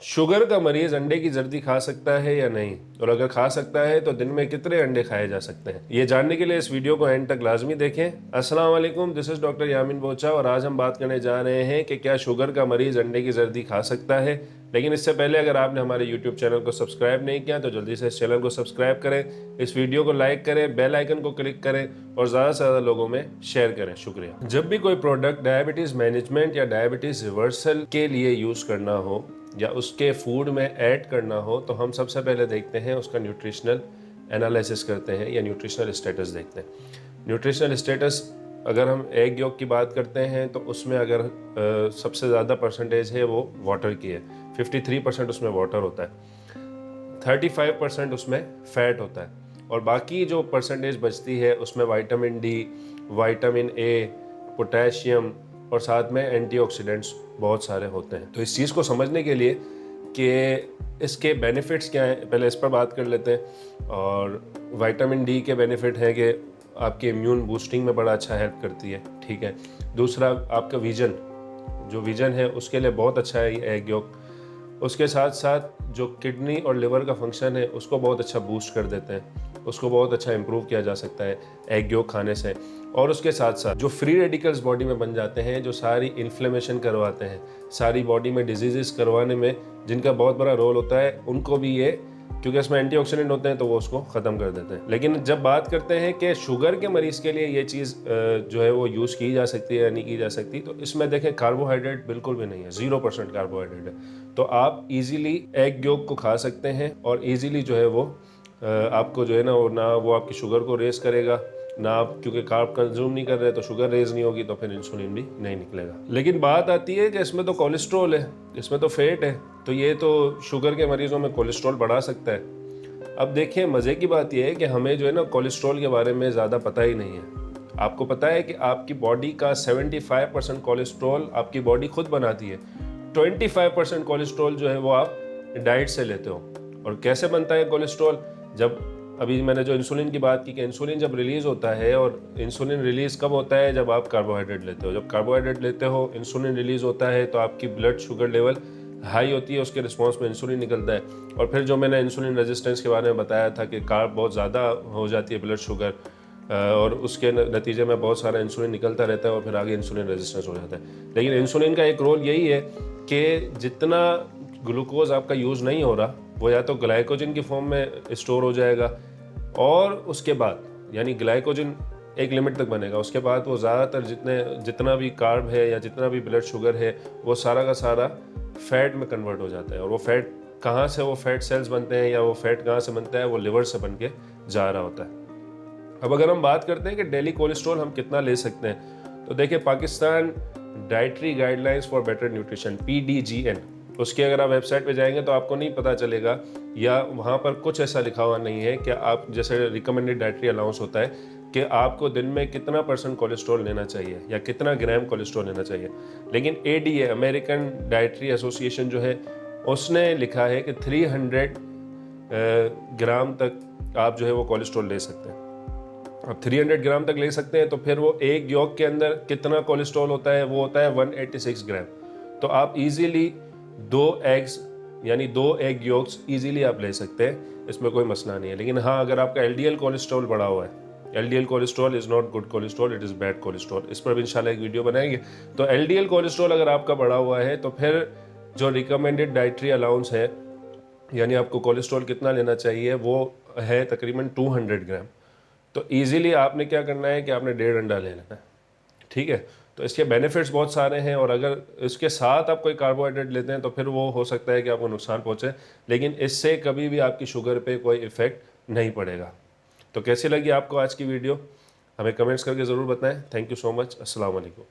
Sugar का मरीज अंडे की जर्दी खा सकता है या नहीं, और अगर खा सकता है तो दिन में कितने अंडे खाए जा सकते हैं, ये जानने के लिए इस वीडियो को एंड तक लाजमी देखें। अस्सलाम वालेकुम, दिस इज डॉक्टर यामीन बोचा और आज हम बात करने जा रहे हैं कि क्या शुगर का मरीज अंडे की जर्दी खा सकता है। लेकिन इससे पहले अगर आपने हमारे यूट्यूब चैनल को सब्सक्राइब नहीं किया तो जल्दी से इस चैनल को सब्सक्राइब करें, इस वीडियो को लाइक करें, बेल आइकन को क्लिक करें और ज़्यादा से ज़्यादा लोगों में शेयर करें। शुक्रिया। जब भी कोई प्रोडक्ट डायबिटीज़ मैनेजमेंट या डायबिटीज़ रिवर्सल के लिए यूज़ करना हो या उसके फूड में ऐड करना हो तो हम सबसे पहले देखते हैं उसका न्यूट्रिशनल एनालिसिस करते हैं या न्यूट्रिशनल स्टेटस देखते हैं। न्यूट्रिशनल स्टेटस अगर हम एग यॉक की बात करते हैं तो उसमें अगर सबसे ज़्यादा परसेंटेज है वो वाटर की है, 53% उसमें वाटर होता है, 35% उसमें फैट होता है और बाकी जो परसेंटेज बचती है उसमें vitamin D, vitamin A, potassium और साथ में एंटीऑक्सीडेंट्स बहुत सारे होते हैं। तो इस चीज़ को समझने के लिए कि इसके बेनिफिट्स क्या हैं पहले इस पर बात कर लेते हैं। और विटामिन डी के बेनिफिट है कि आपके इम्यून बूस्टिंग में बड़ा अच्छा हेल्प करती है, ठीक है। दूसरा, आपका विजन है उसके लिए बहुत अच्छा है ये एग यॉक। उसके साथ साथ जो किडनी और लिवर का फंक्शन है उसको बहुत अच्छा बूस्ट कर देते हैं, उसको बहुत अच्छा इंप्रूव किया जा सकता है एग यॉक खाने से। और उसके साथ साथ जो फ्री रेडिकल्स बॉडी में बन जाते हैं, जो सारी इन्फ्लेमेशन करवाते हैं, सारी बॉडी में डिजीजेस करवाने में जिनका बहुत बड़ा रोल होता है, उनको भी ये, क्योंकि इसमें एंटीऑक्सीडेंट होते हैं तो वो उसको ख़त्म कर देते हैं। लेकिन जब बात करते हैं कि शुगर के मरीज़ के लिए ये चीज़ जो है वो यूज़ की जा सकती है या नहीं की जा सकती, तो इसमें देखें कार्बोहाइड्रेट बिल्कुल भी नहीं है, 0% कार्बोहाइड्रेट है। तो आप इजीली एग यॉक को खा सकते हैं और इजीली जो है वो आपको जो है ना वो आपकी शुगर को रेस करेगा ना। आप क्योंकि कार्ब कंज्यूम नहीं कर रहे तो शुगर रेज नहीं होगी, तो फिर इंसुलिन भी नहीं निकलेगा। लेकिन बात आती है कि इसमें तो कोलेस्ट्रॉल है, इसमें तो फैट है, तो ये तो शुगर के मरीजों में कोलेस्ट्रॉल बढ़ा सकता है। अब देखिए, मज़े की बात यह है कि हमें जो है ना कोलेस्ट्रॉल के बारे में ज़्यादा पता ही नहीं है। आपको पता है कि आपकी बॉडी का 75% कोलेस्ट्रॉल आपकी बॉडी खुद बनाती है, 25% कोलेस्ट्रॉल जो है वो आप डाइट से लेते हो। और कैसे बनता है कोलेस्ट्रॉल? जब अभी मैंने जो इंसुलिन की बात की कि इंसुलिन जब रिलीज़ होता है, और इंसुलिन रिलीज़ कब होता है? जब आप कार्बोहाइड्रेट लेते हो। जब कार्बोहाइड्रेट लेते हो, इंसुलिन रिलीज़ होता है तो आपकी ब्लड शुगर लेवल हाई होती है, उसके रिस्पॉन्स में इंसुलिन निकलता है। और फिर जो मैंने इंसुलिन रेजिस्टेंस के बारे में बताया था कि कार्ब बहुत ज़्यादा हो जाती है ब्लड शुगर, और उसके नतीजे में बहुत सारा इंसुलिन निकलता रहता है और फिर आगे इंसुलिन रेजिस्टेंस हो जाता है। लेकिन इंसुलिन का एक रोल यही है कि जितना ग्लूकोज आपका यूज़ नहीं हो रहा वो या तो ग्लाइकोजन की फॉर्म में स्टोर हो जाएगा, और उसके बाद यानी ग्लाइकोजन एक लिमिट तक बनेगा, उसके बाद वो ज़्यादातर जितना भी कार्ब है या जितना भी ब्लड शुगर है वो सारा का सारा फैट में कन्वर्ट हो जाता है। और वो फैट कहाँ से, वो फैट सेल्स बनते हैं या वो फैट कहाँ से बनता है? वो लिवर से बन के जा रहा होता है। अब अगर हम बात करते हैं कि डेली कोलेस्ट्रॉल हम कितना ले सकते हैं, तो देखिए Pakistan dietary guidelines for better nutrition PDGN, उसके अगर आप वेबसाइट पे जाएंगे तो आपको नहीं पता चलेगा या वहाँ पर कुछ ऐसा लिखा हुआ नहीं है कि आप जैसे रिकमेंडेड डाइटरी अलाउंस होता है कि आपको दिन में कितना % कोलेस्ट्रॉल लेना चाहिए या कितना ग्राम कोलेस्ट्रॉल लेना चाहिए। लेकिन ADA, अमेरिकन डाइटरी एसोसिएशन जो है, उसने लिखा है कि 300 ग्राम तक आप जो है वो कोलेस्ट्रॉल ले सकते हैं। अब 300 ग्राम तक ले सकते हैं तो फिर वो एक यॉक के अंदर कितना कोलेस्ट्रॉल होता है? वो होता है 186 ग्राम। तो आप इजीली 2 एग्स यानी 2 एग यॉक्स इजीली आप ले सकते हैं, इसमें कोई मसला नहीं है। लेकिन हाँ, अगर आपका LDL कोलेस्ट्रॉल बढ़ा हुआ है, LDL cholesterol is not good cholesterol, it is bad cholesterol, इस पर भी इंशाल्लाह एक वीडियो बनाएंगे। तो LDL कोलेस्ट्रॉल अगर आपका बढ़ा हुआ है तो फिर जो रिकमेंडेड डाइटरी अलाउंस है, यानी आपको कोलेस्ट्रॉल कितना लेना चाहिए, वो है तकरीबन 200 ग्राम। तो इजीली आपने क्या करना है कि आपने 1.5 अंडा ले लेना है, ठीक है। तो इसके बेनिफिट्स बहुत सारे हैं, और अगर इसके साथ आप कोई कार्बोहाइड्रेट लेते हैं तो फिर वो हो सकता है कि आपको नुकसान पहुंचे, लेकिन इससे कभी भी आपकी शुगर पे कोई इफ़ेक्ट नहीं पड़ेगा। तो कैसी लगी आपको आज की वीडियो? हमें कमेंट्स करके ज़रूर बताएं। Thank you so much. अस्सलाम वालेकुम।